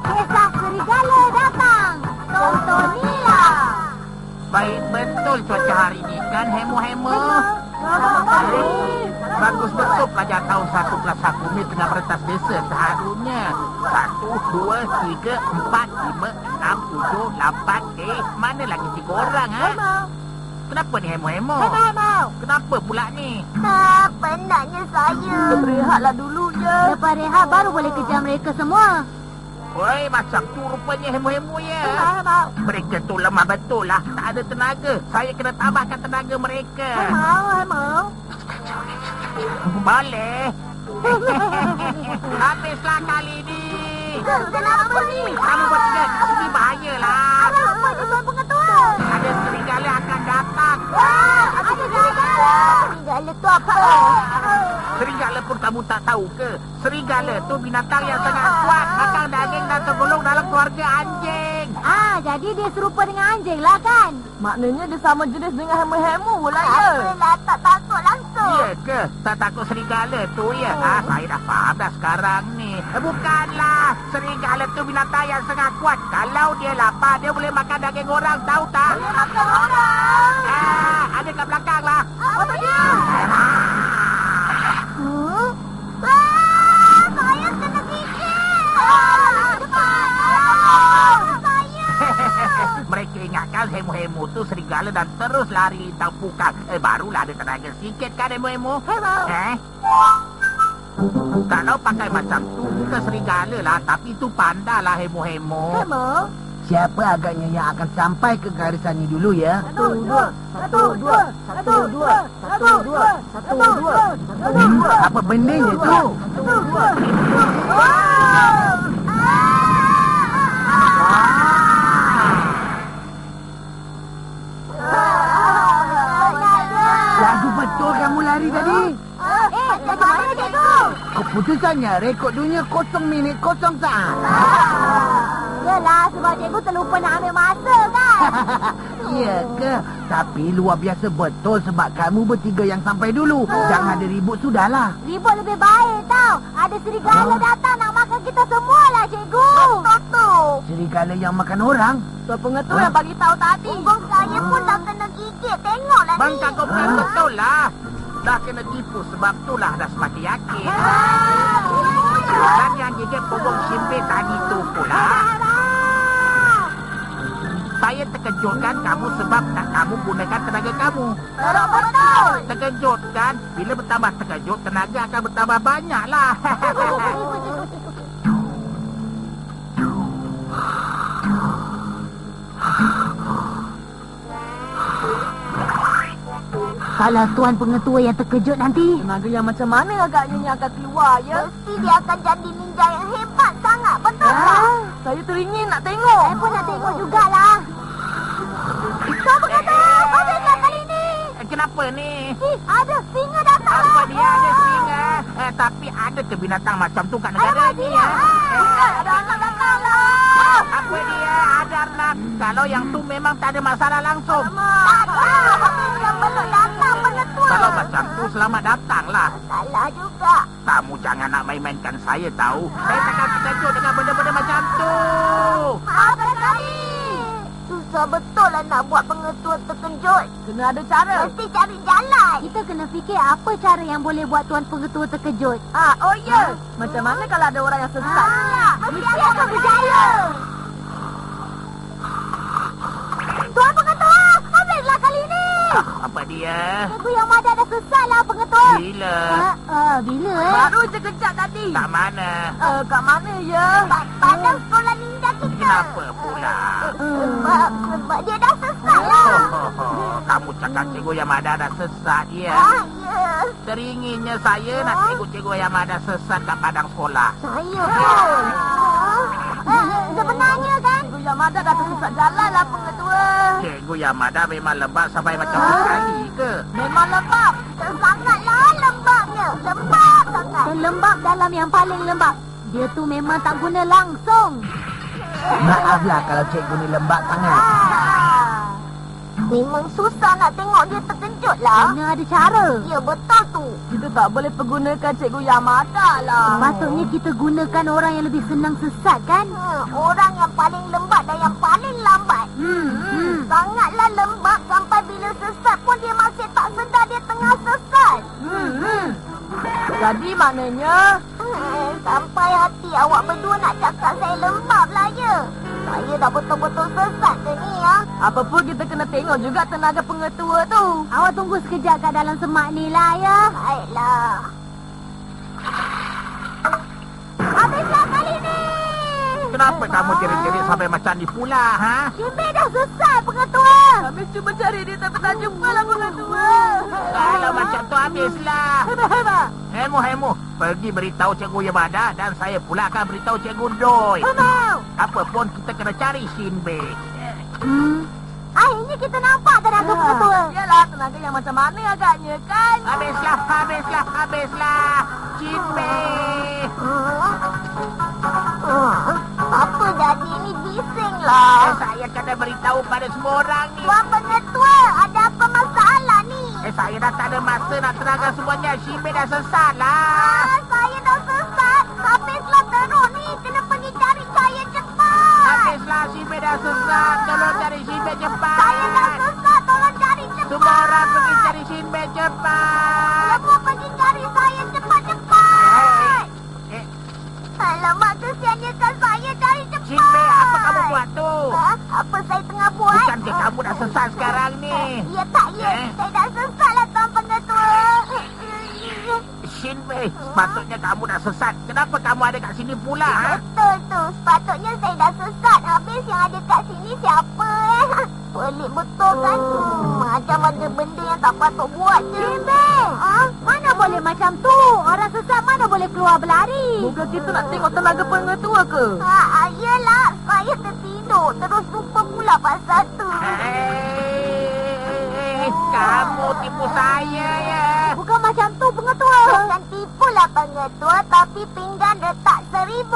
Kisah serigala datang. Tontonilah. Baik betul cuaca hari ini kan, Hemo-Hemo? Bagus betul pelajar tahun 1 kelas 1 ni tengah merentas desa seharusnya. 1, 2, 3, 4, 5, 6, 7, 8. Mana lagi 3 orang, ha? Kenapa ni, Hemo-Hemo? Kenapa pula ni? Penatnya saya. Berehatlah dulu je. Lepas rehat baru boleh kejar mereka semua. Oi, macam tu rupanya Hemo-Hemo ya. Mereka tu lemah betul lah. Tak ada tenaga. Saya kena tambahkan tenaga mereka. Mau. Boleh. Habislah kali ni. Kenapa ni? Kamu bertiga, ini bahayalah. Apa itu Tuan Pengetua? Ada serigala akan datang. Ada serigala. Serigala tu apa? Serigala pun kamu tak tahu ke? Serigala tu binatang yang sangat kuat, makan daging dan tergolong dalam keluarga anjing. Jadi dia serupa dengan anjing lah kan? Maknanya dia sama jenis dengan hemu-hemu lah ya. Apalah, tak takut langsung. Ya ke? Tak takut serigala tu ya? Saya dah faham dah sekarang ni. Bukanlah. Serigala tu binatang yang sangat kuat. Kalau dia lapar, dia boleh makan daging orang, tahu tak? Boleh makan orang. Ada kat belakang lah. Apa dia? Saya kena gigit. Mereka ingatkan Hemo-Hemo tu serigala dan terus lari lintang pukang. Barulah ada tenaga sikit kan Hemo-Hemo? Kalau pakai macam tu bukan serigala lah, tapi tu panda lah Hemo-Hemo. Siapa agaknya yang akan sampai ke garisan ni dulu ya? 1, 2. Apa bendanya tu? 1, 2. Lagu betul kamu lari tadi? Macam mana cikgu? Keputusannya rekod dunia 0 minit 0 saat. Yelah, sebab cikgu terlupa nak ambil masa kan? Ya ke? Tapi luar biasa betul sebab kamu bertiga yang sampai dulu. Jangan ada ribut sudahlah. Ribut lebih baik tau. Ada serigala datang nak makan kita semua lah cikgu. Betul. Serigala yang makan orang? Tuan Pengetua yang bagi tahu tadi. Punggung saya pun dah kena gigit. Tengoklah ni. Bangkang kau bukan betul lah. Dah kena tipu sebab itulah dah semakin yakin. Dan yang gigit punggung Shimbit tadi tu pula. Saya terkejutkan kamu sebab tak kamu gunakan tenaga kamu. Betul. Terkejut kan? Bila bertambah terkejut, tenaga akan bertambah banyak lah. Kalau Tuan Pengetua yang terkejut nanti, Tenaga yang macam mana agaknya yang akan keluar ya? mesti dia akan jadi ninja yang hebat sangat. Betul tak? Saya teringin nak tengok. Saya pun nak tengok jugalah. Tuan Pengetua, apa yang kali ni? Kenapa ni? Ada singa datang. Apa dia ada singa? Tapi ada ke binatang macam tu kat negara ni ya? Ada anak datang lah. Apa dia? Ada anak. Kalau yang tu memang tak ada masalah langsung. Yang belum datang Pengetua. Kalau macam tu selamat datang lah. Salah juga. Kamu jangan nak main-mainkan saya tahu. Saya takkan terkejut dengan benda-benda macam tu. Maafkan kami. Susah betul lah nak buat Pengetua terkejut. Kena ada cara. Mesti cari jalan. Kita kena fikir apa cara yang boleh buat Tuan Pengetua terkejut. Oh ya. Macam mana kalau ada orang yang sesat? Mesti akan berjaya. Tuan Pengetua, habislah kali ni. Apa dia? Cikgu yang Mada dah sesat lah Pengetua. Bila? Bila Baru je kejap tadi. Tak mana? Kat mana ya? Pada sekolah ninja kita. Kenapa pula? Sebab dia dah sesat lah. Kamu cakap Cikgu Yamada dah sesat ya? Ya. Teringinnya saya nak tengok Cikgu Yamada sesat kat padang sekolah. Saya pun. Sebenarnya kan? Cikgu Yamada dah tersesat jalan lah Pengetua. Cikgu Yamada memang lembab sampai macam sekali ke? Memang lembab. Sangatlah lembabnya. Lembab sangat. Lembab dalam yang paling lembab. Dia tu memang tak guna langsung. Maaflah kalau cikgu ni lembab sangat. Memang susah nak tengok dia terkejut. wujudlah. Kena ada cara. Ya, betul tu. Kita tak boleh pergunakan Cikgu Yamada lah. Sepatutnya kita gunakan orang yang lebih senang sesat, kan? Orang yang paling lembab dan yang paling lambat. Sangatlah lembab sampai bila sesat pun dia masih tak sedar dia tengah sesat. Jadi maknanya... Sampai hati awak berdua nak cakap saya lembab lah ya. Saya dah betul-betul sesat ke ni ya. Apa pun kita kena tengok juga tenaga pengetua tu. Awak tunggu sekejap kat dalam semak ni lah ya. Baiklah. Habislah kali ni. Kenapa kamu jerit-jerit sampai macam ni pula, ha? Jimbe dah sesat pengetua. Habis cuba cari dia tapi tak jumpa lah pengetua. Kalau macam tu habislah. Heba. Hemu. Pergi beritahu Cikgu Yamada dan saya pula akan beritahu Cikgu Doi. Apa pun kita kena cari Shinbe. Akhirnya kita nampak tenaga pengetua. Yalah, tenaga yang macam mana agaknya kan? Habislah. Shinbe. Apa jadi ni bising lah. Saya kena beritahu pada semua orang ni. Tuan pengetua, ada apa masalah ni? Saya dah tak ada masa nak terangkan semuanya. Shinbe dah sesat lah. Saya dah sesat. Habislah teruk ni. Kena pergi cari saya cepat. Habislah, Shinbe dah sesat. Tolong cari Shinbe cepat. Saya dah sesat. Tolong cari cepat. Semua orang pergi cari Shinbe cepat. Semua pergi cari saya cepat-cepat. Alamak, kesiannya kan saya cari cepat. Shinbe, apa kamu buat tu? Apa saya tengah buat? Bukankah kamu dah sesat sekarang ni? Ya tak ya. Saya dah sesat lah Tuan Pengetua. Shinbe, sepatutnya kamu dah sesat. Kenapa kamu ada kat sini pula, ha? Betul tu. Sepatutnya saya dah sesat. Habis yang ada kat sini siapa Pelik betul kan? Macam ada benda yang tak patut buat je. Shinbe! Mana boleh macam tu? Orang sesat mana boleh keluar berlari? Bukan kita nak tengok tenaga pengetua ke? Yelah. Saya tertidur. Terus lupa pula pasal tu. Kamu tipu saya ya. Bukan macam tu pengetua. Bukan tipu lah pengetua. Tapi pinggan retak 1000.